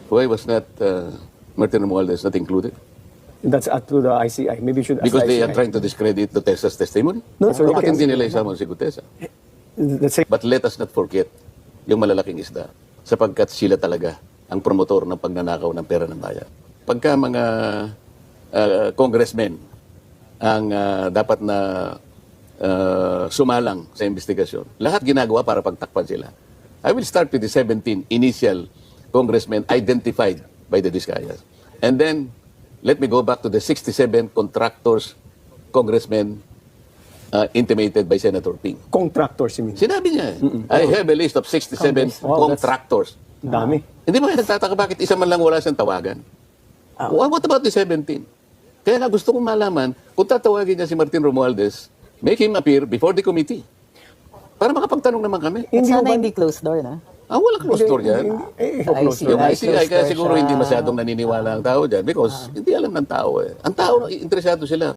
Why was not Martin Romualdez not included? That's up to the ICI. Maybe you should ask Because the they are ICI. trying to discredit Dutesa's testimony? No, sir, Bakit because- hindi nila isama si Gutesa? Let's say, But let us not forget yung malalaking isda sapagkat sila talaga ang promotor ng pagnanakaw ng pera ng bayan. Pagka mga congressmen ang dapat na sumalang sa investigasyon, lahat ginagawa para pagtakpan sila. I will start with the 17 initial congressmen identified by the Discayas. And then, let me go back to the 67 contractors, congressmen intimated by Senator Ping. contractors, you mean? Sinabi niya, I have a list of 67 Wow, that's- contractors. Dami. Hindi ba kayo nagtataka bakit isa man lang wala siyang tawagan? What about the 17? Kaya nga gusto kong malaman, kung tatawagin niya si Martin Romualdez, make him appear before the committee. Para makapagtanong naman kami. At sana hindi closed door, na? Wala closed door yan. Close Yung door. ICI, kaya door siguro siya. hindi masyadong naniniwala ang tao dyan because hindi alam ng tao eh. Ang tao, interesado sila.